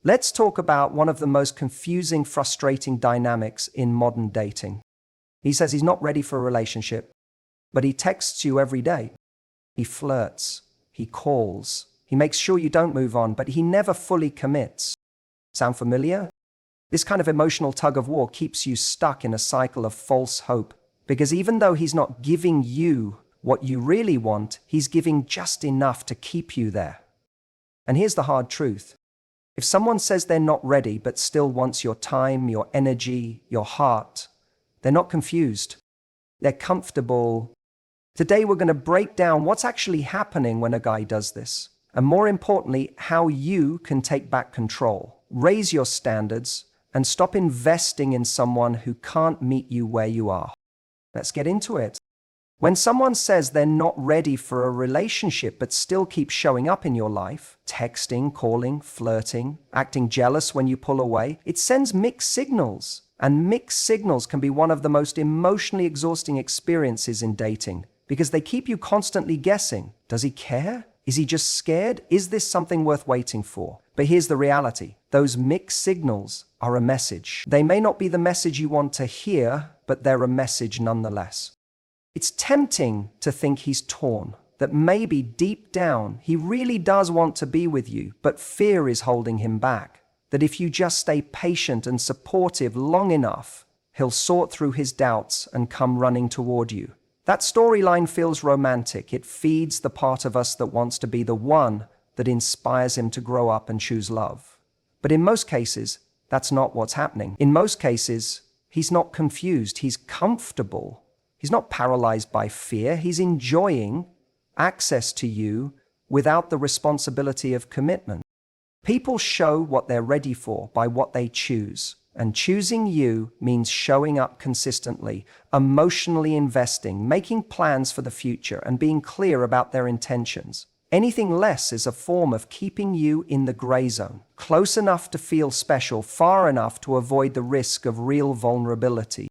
Let's talk about one of the most confusing, frustrating dynamics in modern dating. He says he's not ready for a relationship, but he texts you every day. He flirts, he calls, he makes sure you don't move on, but he never fully commits. Sound familiar? This kind of emotional tug of war keeps you stuck in a cycle of false hope, because even though he's not giving you what you really want, he's giving just enough to keep you there. And here's the hard truth. If someone says they're not ready but still wants your time, your energy, your heart, they're not confused. They're comfortable. Today we're going to break down what's actually happening when a guy does this, and more importantly, how you can take back control, raise your standards, and stop investing in someone who can't meet you where you are. Let's get into it. When someone says they're not ready for a relationship but still keeps showing up in your life, texting, calling, flirting, acting jealous when you pull away, it sends mixed signals. And mixed signals can be one of the most emotionally exhausting experiences in dating, because they keep you constantly guessing. Does he care? Is he just scared? Is this something worth waiting for? But here's the reality. Those mixed signals are a message. They may not be the message you want to hear, but they're a message nonetheless. It's tempting to think he's torn, that maybe deep down he really does want to be with you, but fear is holding him back. That if you just stay patient and supportive long enough, he'll sort through his doubts and come running toward you. That storyline feels romantic. It feeds the part of us that wants to be the one that inspires him to grow up and choose love. But in most cases, that's not what's happening. In most cases, he's not confused. He's comfortable. He's not paralyzed by fear. He's enjoying access to you without the responsibility of commitment. People show what they're ready for by what they choose. And choosing you means showing up consistently, emotionally investing, making plans for the future, and being clear about their intentions. Anything less is a form of keeping you in the gray zone, close enough to feel special, far enough to avoid the risk of real vulnerability.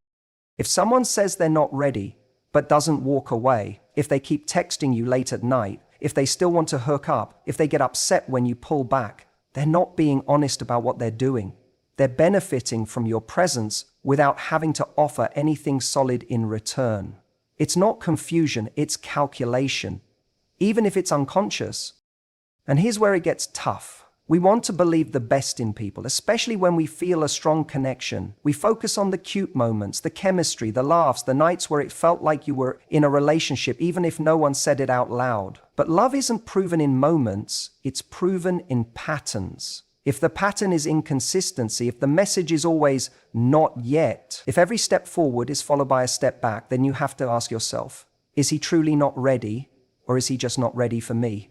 If someone says they're not ready, but doesn't walk away, if they keep texting you late at night, if they still want to hook up, if they get upset when you pull back, they're not being honest about what they're doing. They're benefiting from your presence without having to offer anything solid in return. It's not confusion, it's calculation, even if it's unconscious. And here's where it gets tough. We want to believe the best in people, especially when we feel a strong connection. We focus on the cute moments, the chemistry, the laughs, the nights where it felt like you were in a relationship, even if no one said it out loud. But love isn't proven in moments, it's proven in patterns. If the pattern is inconsistency, if the message is always not yet, if every step forward is followed by a step back, then you have to ask yourself, is he truly not ready, or is he just not ready for me?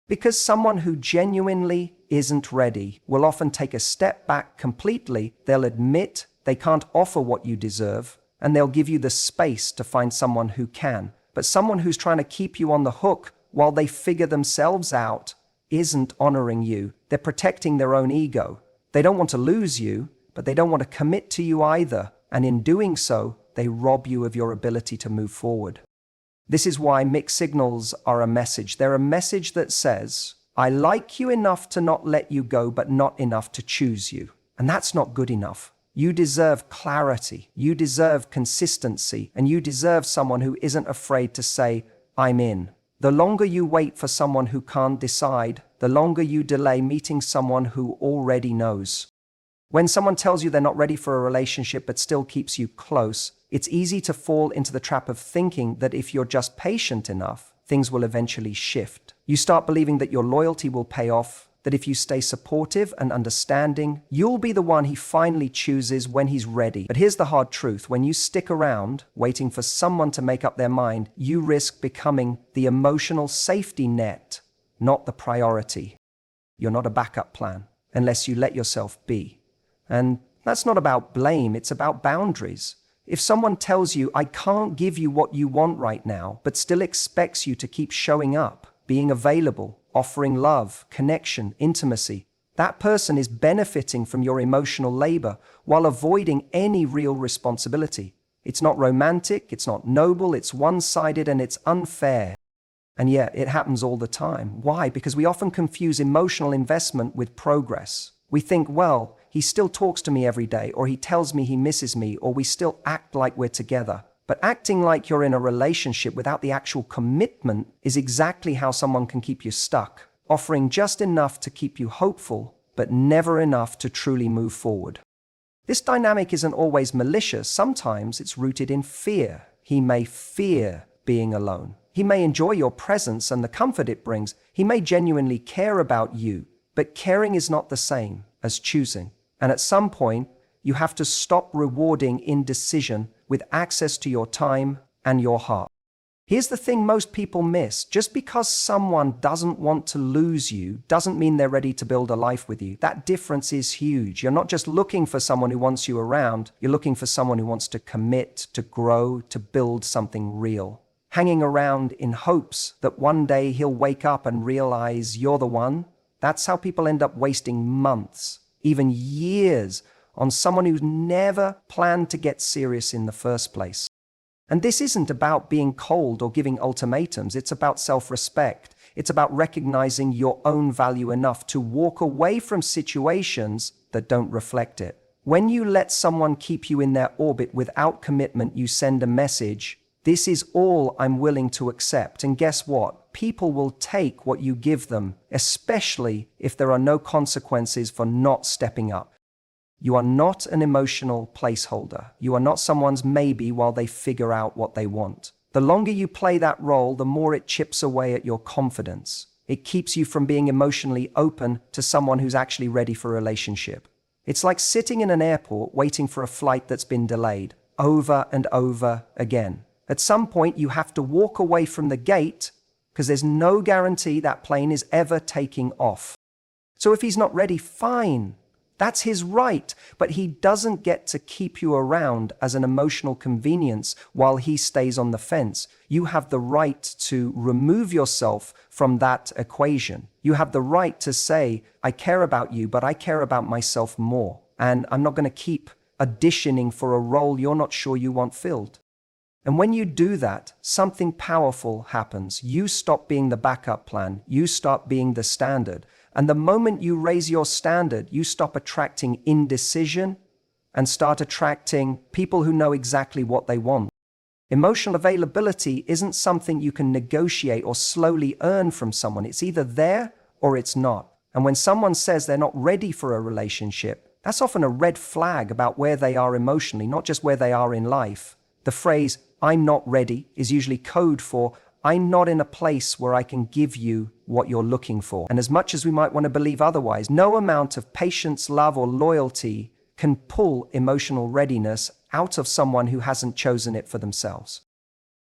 Because someone who genuinely isn't ready will often take a step back completely. They'll admit they can't offer what you deserve, and they'll give you the space to find someone who can. But someone who's trying to keep you on the hook while they figure themselves out isn't honoring you. They're protecting their own ego. They don't want to lose you, but they don't want to commit to you either. And in doing so, they rob you of your ability to move forward. This is why mixed signals are a message. They're a message that says, I like you enough to not let you go, but not enough to choose you. And that's not good enough. You deserve clarity. You deserve consistency. And you deserve someone who isn't afraid to say, I'm in. The longer you wait for someone who can't decide, the longer you delay meeting someone who already knows. When someone tells you they're not ready for a relationship but still keeps you close, it's easy to fall into the trap of thinking that if you're just patient enough, things will eventually shift. You start believing that your loyalty will pay off, that if you stay supportive and understanding, you'll be the one he finally chooses when he's ready. But here's the hard truth. When you stick around, waiting for someone to make up their mind, you risk becoming the emotional safety net, not the priority. You're not a backup plan unless you let yourself be. And that's not about blame, it's about boundaries. If someone tells you, I can't give you what you want right now, but still expects you to keep showing up, being available, offering love, connection, intimacy, that person is benefiting from your emotional labor while avoiding any real responsibility. It's not romantic, it's not noble, it's one-sided, and it's unfair. And yet, it happens all the time. Why? Because we often confuse emotional investment with progress. We think, well, he still talks to me every day, or he tells me he misses me, or we still act like we're together. But acting like you're in a relationship without the actual commitment is exactly how someone can keep you stuck, offering just enough to keep you hopeful, but never enough to truly move forward. This dynamic isn't always malicious. Sometimes it's rooted in fear. He may fear being alone. He may enjoy your presence and the comfort it brings. He may genuinely care about you, but caring is not the same as choosing. And at some point, you have to stop rewarding indecision with access to your time and your heart. Here's the thing most people miss. Just because someone doesn't want to lose you doesn't mean they're ready to build a life with you. That difference is huge. You're not just looking for someone who wants you around. You're looking for someone who wants to commit, to grow, to build something real. Hanging around in hopes that one day he'll wake up and realize you're the one. That's how people end up wasting months, even years, on someone who's never planned to get serious in the first place. And this isn't about being cold or giving ultimatums. It's about self-respect. It's about recognizing your own value enough to walk away from situations that don't reflect it. When you let someone keep you in their orbit without commitment, you send a message: this is all I'm willing to accept. And guess what? People will take what you give them, especially if there are no consequences for not stepping up. You are not an emotional placeholder. You are not someone's maybe while they figure out what they want. The longer you play that role, the more it chips away at your confidence. It keeps you from being emotionally open to someone who's actually ready for a relationship. It's like sitting in an airport waiting for a flight that's been delayed over and over again. At some point, you have to walk away from the gate because there's no guarantee that plane is ever taking off. So if he's not ready, fine. That's his right, but he doesn't get to keep you around as an emotional convenience while he stays on the fence. You have the right to remove yourself from that equation. You have the right to say, I care about you, but I care about myself more. And I'm not going to keep auditioning for a role you're not sure you want filled. And when you do that, something powerful happens. You stop being the backup plan. You start being the standard. And the moment you raise your standard, you stop attracting indecision and start attracting people who know exactly what they want. Emotional availability isn't something you can negotiate or slowly earn from someone. It's either there or it's not. And when someone says they're not ready for a relationship, that's often a red flag about where they are emotionally, not just where they are in life. The phrase, I'm not ready, is usually code for, I'm not in a place where I can give you what you're looking for. And as much as we might want to believe otherwise, no amount of patience, love, or loyalty can pull emotional readiness out of someone who hasn't chosen it for themselves.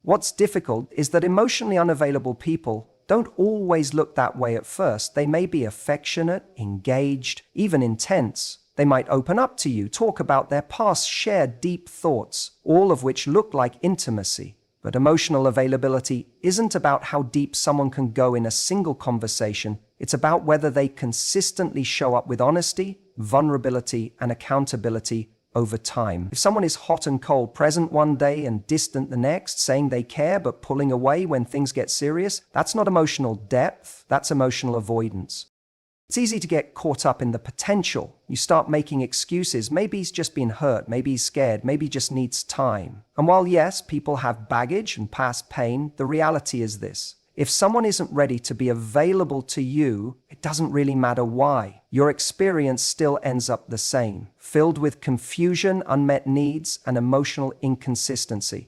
What's difficult is that emotionally unavailable people don't always look that way at first. They may be affectionate, engaged, even intense. They might open up to you, talk about their past, share deep thoughts, all of which look like intimacy. But emotional availability isn't about how deep someone can go in a single conversation. It's about whether they consistently show up with honesty, vulnerability, and accountability over time. If someone is hot and cold, present one day and distant the next, saying they care but pulling away when things get serious, that's not emotional depth, that's emotional avoidance. It's easy to get caught up in the potential. You start making excuses. Maybe he's just been hurt. Maybe he's scared. Maybe he just needs time. And while yes, people have baggage and past pain, the reality is this. If someone isn't ready to be available to you, it doesn't really matter why. Your experience still ends up the same, filled with confusion, unmet needs, and emotional inconsistency.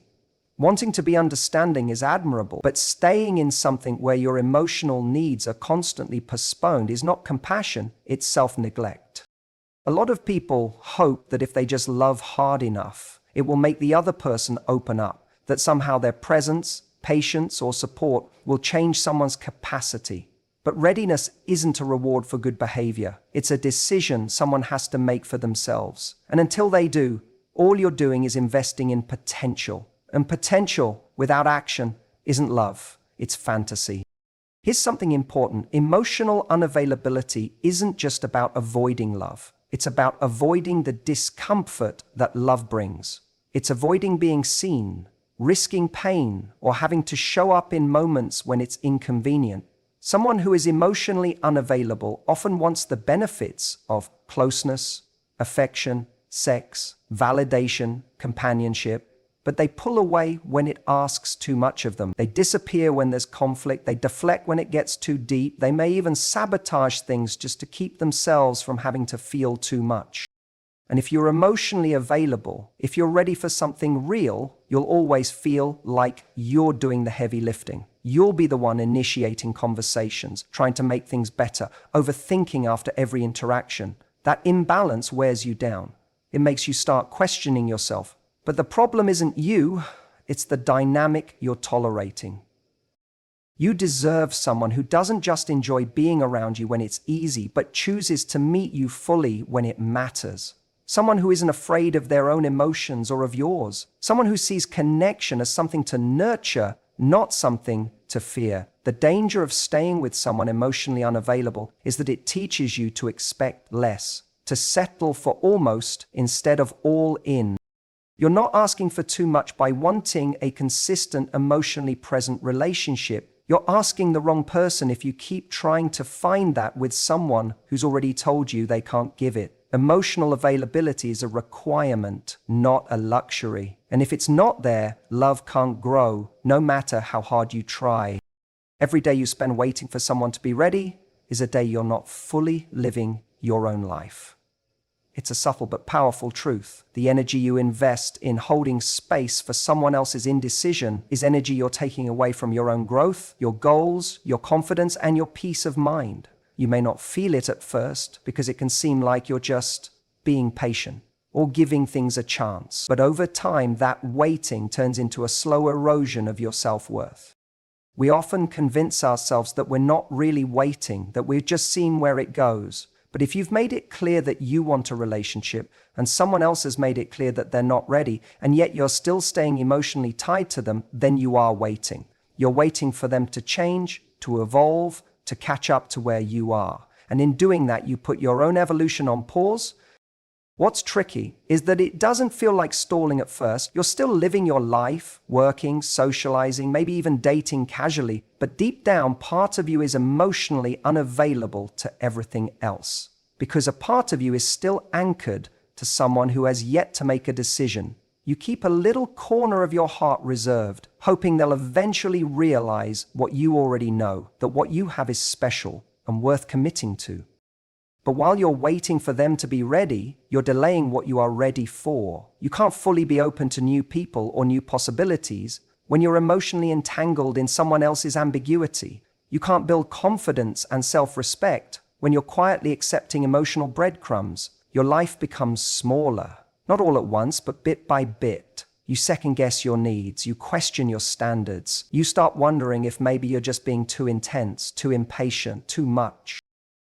Wanting to be understanding is admirable, but staying in something where your emotional needs are constantly postponed is not compassion, it's self-neglect. A lot of people hope that if they just love hard enough, it will make the other person open up, that somehow their presence, patience, or support will change someone's capacity. But readiness isn't a reward for good behavior. It's a decision someone has to make for themselves. And until they do, all you're doing is investing in potential. And potential without action isn't love, it's fantasy. Here's something important. Emotional unavailability isn't just about avoiding love. It's about avoiding the discomfort that love brings. It's avoiding being seen, risking pain, or having to show up in moments when it's inconvenient. Someone who is emotionally unavailable often wants the benefits of closeness, affection, sex, validation, companionship, but they pull away when it asks too much of them. They disappear when there's conflict. They deflect when it gets too deep. They may even sabotage things just to keep themselves from having to feel too much. And if you're emotionally available, if you're ready for something real, you'll always feel like you're doing the heavy lifting. You'll be the one initiating conversations, trying to make things better, overthinking after every interaction. That imbalance wears you down. It makes you start questioning yourself. But the problem isn't you, it's the dynamic you're tolerating. You deserve someone who doesn't just enjoy being around you when it's easy, but chooses to meet you fully when it matters. Someone who isn't afraid of their own emotions or of yours. Someone who sees connection as something to nurture, not something to fear. The danger of staying with someone emotionally unavailable is that it teaches you to expect less, to settle for almost instead of all in. You're not asking for too much by wanting a consistent, emotionally present relationship. You're asking the wrong person if you keep trying to find that with someone who's already told you they can't give it. Emotional availability is a requirement, not a luxury. And if it's not there, love can't grow, no matter how hard you try. Every day you spend waiting for someone to be ready is a day you're not fully living your own life. It's a subtle but powerful truth. The energy you invest in holding space for someone else's indecision is energy you're taking away from your own growth, your goals, your confidence, and your peace of mind. You may not feel it at first because it can seem like you're just being patient or giving things a chance. But over time, that waiting turns into a slow erosion of your self-worth. We often convince ourselves that we're not really waiting, that we're just seeing where it goes. But if you've made it clear that you want a relationship and someone else has made it clear that they're not ready, and yet you're still staying emotionally tied to them, then you are waiting. You're waiting for them to change, to evolve, to catch up to where you are. And in doing that, you put your own evolution on pause. What's tricky is that it doesn't feel like stalling at first. You're still living your life, working, socializing, maybe even dating casually, but deep down, part of you is emotionally unavailable to everything else. Because a part of you is still anchored to someone who has yet to make a decision. You keep a little corner of your heart reserved, hoping they'll eventually realize what you already know, that what you have is special and worth committing to. But while you're waiting for them to be ready, you're delaying what you are ready for. You can't fully be open to new people or new possibilities when you're emotionally entangled in someone else's ambiguity. You can't build confidence and self-respect when you're quietly accepting emotional breadcrumbs. Your life becomes smaller. Not all at once, but bit by bit. You second-guess your needs. You question your standards. You start wondering if maybe you're just being too intense, too impatient, too much.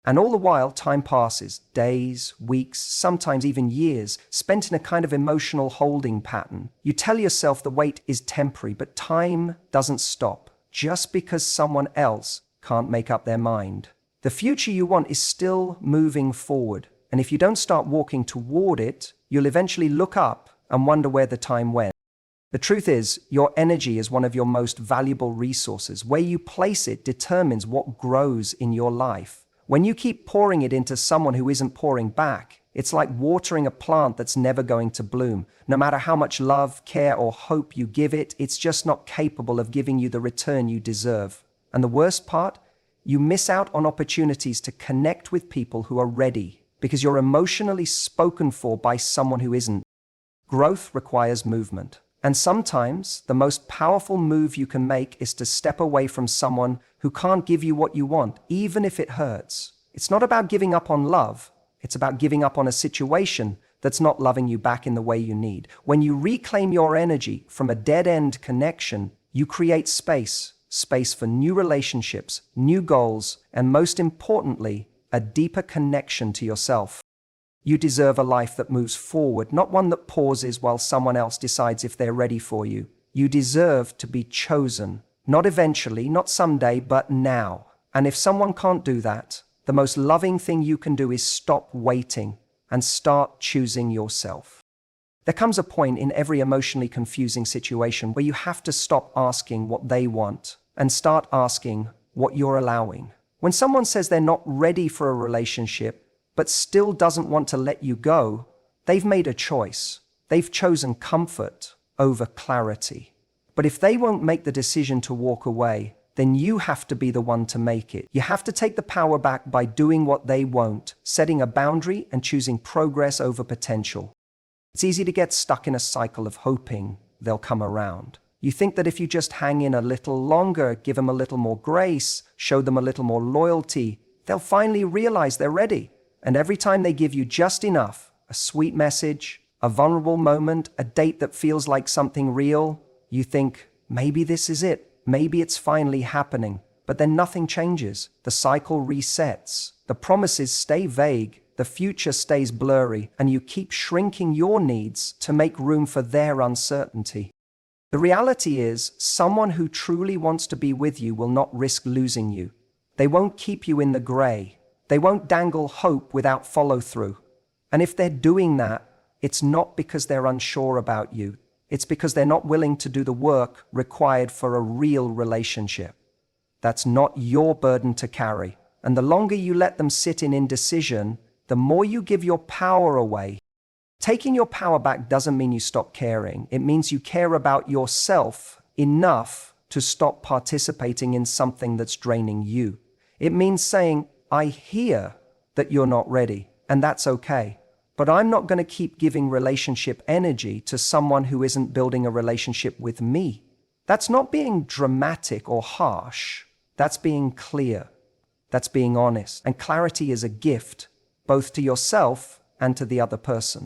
And all the while, time passes. Days, weeks, sometimes even years, spent in a kind of emotional holding pattern. You tell yourself the wait is temporary, but time doesn't stop just because someone else can't make up their mind. The future you want is still moving forward. And if you don't start walking toward it, you'll eventually look up and wonder where the time went. The truth is, your energy is one of your most valuable resources. Where you place it determines what grows in your life. When you keep pouring it into someone who isn't pouring back, it's like watering a plant that's never going to bloom. No matter how much love, care, or hope you give it, it's just not capable of giving you the return you deserve. And the worst part? You miss out on opportunities to connect with people who are ready, because you're emotionally spoken for by someone who isn't. Growth requires movement. And sometimes the most powerful move you can make is to step away from someone who can't give you what you want, even if it hurts. It's not about giving up on love. It's about giving up on a situation that's not loving you back in the way you need. When you reclaim your energy from a dead-end connection, you create space for new relationships, new goals, and most importantly, a deeper connection to yourself. You deserve a life that moves forward, not one that pauses while someone else decides if they're ready for you. You deserve to be chosen, not eventually, not someday, but now. And if someone can't do that, the most loving thing you can do is stop waiting and start choosing yourself. There comes a point in every emotionally confusing situation where you have to stop asking what they want and start asking, what you're allowing. When someone says they're not ready for a relationship, but still doesn't want to let you go, they've made a choice. They've chosen comfort over clarity. But if they won't make the decision to walk away, then you have to be the one to make it. You have to take the power back by doing what they won't, setting a boundary and choosing progress over potential. It's easy to get stuck in a cycle of hoping they'll come around. You think that if you just hang in a little longer, give them a little more grace, show them a little more loyalty, they'll finally realize they're ready. And every time they give you just enough, a sweet message, a vulnerable moment, a date that feels like something real, you think, maybe this is it. Maybe it's finally happening. But then nothing changes. The cycle resets. The promises stay vague. The future stays blurry, and you keep shrinking your needs to make room for their uncertainty. The reality is, someone who truly wants to be with you will not risk losing you. They won't keep you in the gray. They won't dangle hope without follow-through. And if they're doing that, it's not because they're unsure about you. It's because they're not willing to do the work required for a real relationship. That's not your burden to carry. And the longer you let them sit in indecision, the more you give your power away. Taking your power back doesn't mean you stop caring. It means you care about yourself enough to stop participating in something that's draining you. It means saying, I hear that you're not ready, and that's okay. But I'm not going to keep giving relationship energy to someone who isn't building a relationship with me. That's not being dramatic or harsh. That's being clear. That's being honest. And clarity is a gift, both to yourself and to the other person.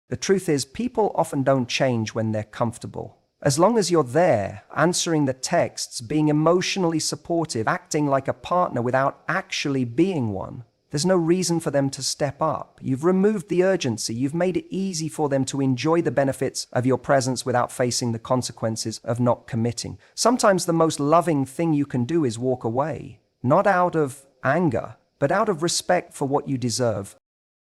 The truth is, people often don't change when they're comfortable. As long as you're there, answering the texts, being emotionally supportive, acting like a partner without actually being one, there's no reason for them to step up. You've removed the urgency. You've made it easy for them to enjoy the benefits of your presence without facing the consequences of not committing. Sometimes the most loving thing you can do is walk away, not out of anger, but out of respect for what you deserve.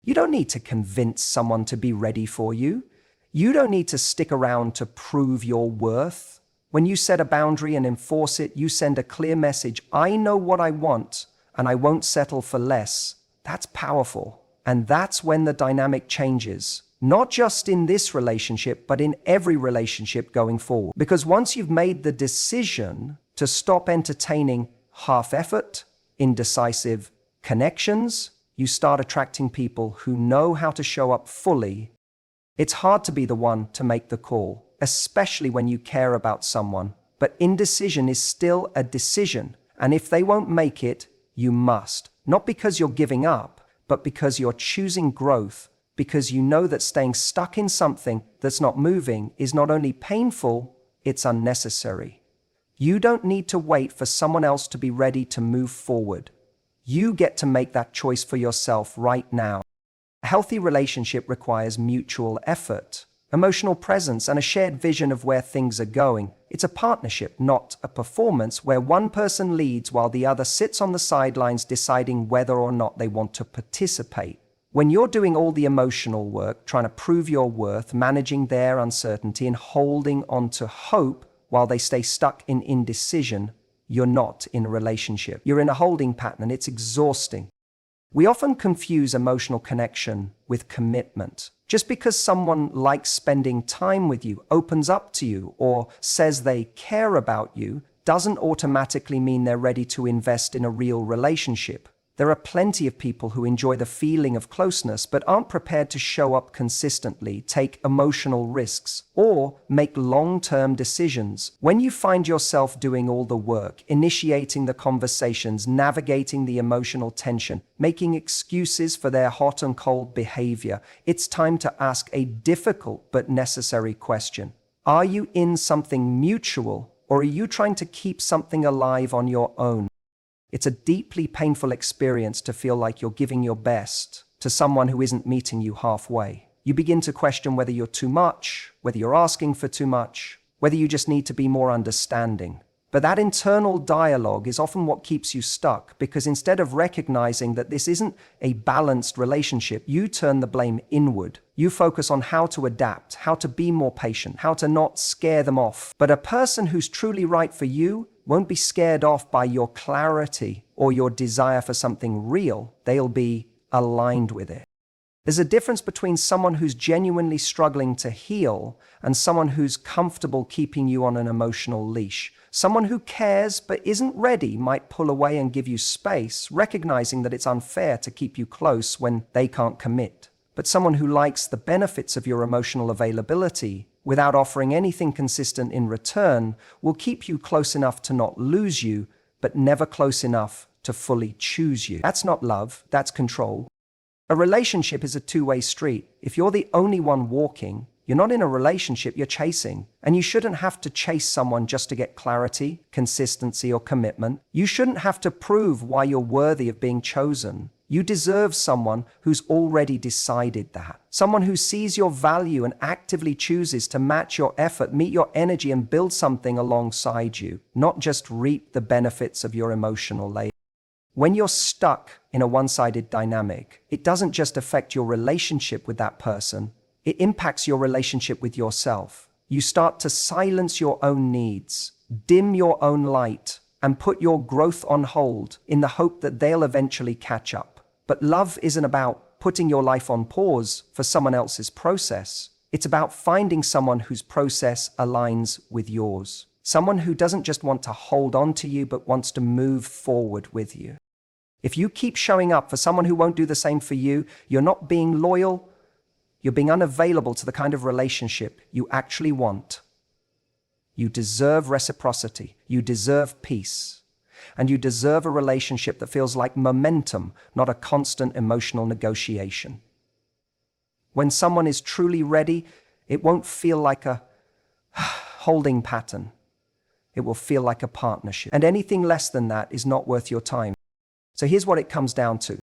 You don't need to convince someone to be ready for you. You don't need to stick around to prove your worth. When you set a boundary and enforce it, you send a clear message. I know what I want, and I won't settle for less. That's powerful. And that's when the dynamic changes, not just in this relationship, but in every relationship going forward. Because once you've made the decision to stop entertaining half-effort, indecisive connections, you start attracting people who know how to show up fully. It's hard to be the one to make the call, especially when you care about someone. But indecision is still a decision. And if they won't make it, you must. Not because you're giving up, but because you're choosing growth, because you know that staying stuck in something that's not moving is not only painful, it's unnecessary. You don't need to wait for someone else to be ready to move forward. You get to make that choice for yourself right now. A healthy relationship requires mutual effort, emotional presence, and a shared vision of where things are going. It's a partnership, not a performance, where one person leads while the other sits on the sidelines deciding whether or not they want to participate. When you're doing all the emotional work, trying to prove your worth, managing their uncertainty, and holding on to hope while they stay stuck in indecision, you're not in a relationship. You're in a holding pattern, and it's exhausting. We often confuse emotional connection with commitment. Just because someone likes spending time with you, opens up to you, or says they care about you, doesn't automatically mean they're ready to invest in a real relationship. There are plenty of people who enjoy the feeling of closeness but aren't prepared to show up consistently, take emotional risks, or make long-term decisions. When you find yourself doing all the work, initiating the conversations, navigating the emotional tension, making excuses for their hot and cold behavior, it's time to ask a difficult but necessary question. Are you in something mutual, or are you trying to keep something alive on your own? It's a deeply painful experience to feel like you're giving your best to someone who isn't meeting you halfway. You begin to question whether you're too much, whether you're asking for too much, whether you just need to be more understanding. But that internal dialogue is often what keeps you stuck, because instead of recognizing that this isn't a balanced relationship, you turn the blame inward. You focus on how to adapt, how to be more patient, how to not scare them off. But a person who's truly right for you won't be scared off by your clarity or your desire for something real. They'll be aligned with it. There's a difference between someone who's genuinely struggling to heal and someone who's comfortable keeping you on an emotional leash. Someone who cares but isn't ready might pull away and give you space, recognizing that it's unfair to keep you close when they can't commit. But someone who likes the benefits of your emotional availability without offering anything consistent in return will keep you close enough to not lose you, but never close enough to fully choose you. That's not love, that's control. A relationship is a two-way street. If you're the only one walking, you're not in a relationship, you're chasing. And you shouldn't have to chase someone just to get clarity, consistency, or commitment. You shouldn't have to prove why you're worthy of being chosen. You deserve someone who's already decided that. Someone who sees your value and actively chooses to match your effort, meet your energy, and build something alongside you, not just reap the benefits of your emotional labor. When you're stuck in a one-sided dynamic, it doesn't just affect your relationship with that person, it impacts your relationship with yourself. You start to silence your own needs, dim your own light, and put your growth on hold in the hope that they'll eventually catch up. But love isn't about putting your life on pause for someone else's process. It's about finding someone whose process aligns with yours. Someone who doesn't just want to hold on to you, but wants to move forward with you. If you keep showing up for someone who won't do the same for you, you're not being loyal, you're being unavailable to the kind of relationship you actually want. You deserve reciprocity, you deserve peace, and you deserve a relationship that feels like momentum, not a constant emotional negotiation. When someone is truly ready, it won't feel like a holding pattern. It will feel like a partnership. And anything less than that is not worth your time. So here's what it comes down to.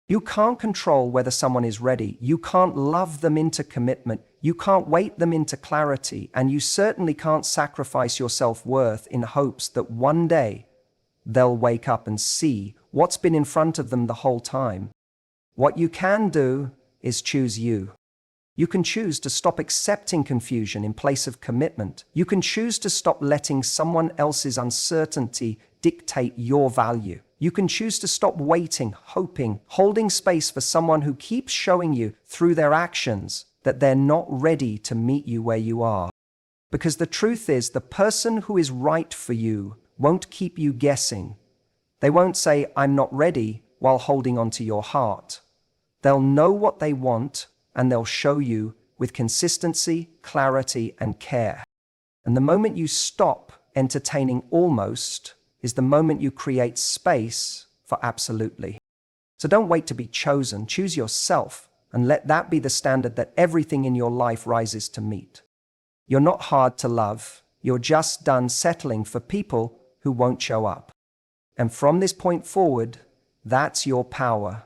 You can't control whether someone is ready. You can't love them into commitment. You can't wait them into clarity. And you certainly can't sacrifice your self-worth in hopes that one day they'll wake up and see what's been in front of them the whole time. What you can do is choose you. You can choose to stop accepting confusion in place of commitment. You can choose to stop letting someone else's uncertainty dictate your value. You can choose to stop waiting, hoping, holding space for someone who keeps showing you through their actions that they're not ready to meet you where you are. Because the truth is, the person who is right for you won't keep you guessing. They won't say, "I'm not ready," while holding onto your heart. They'll know what they want, and they'll show you with consistency, clarity, and care. And the moment you stop entertaining almost is the moment you create space for absolutely. So don't wait to be chosen. Choose yourself, and let that be the standard that everything in your life rises to meet. You're not hard to love. You're just done settling for people who won't show up. And from this point forward, that's your power.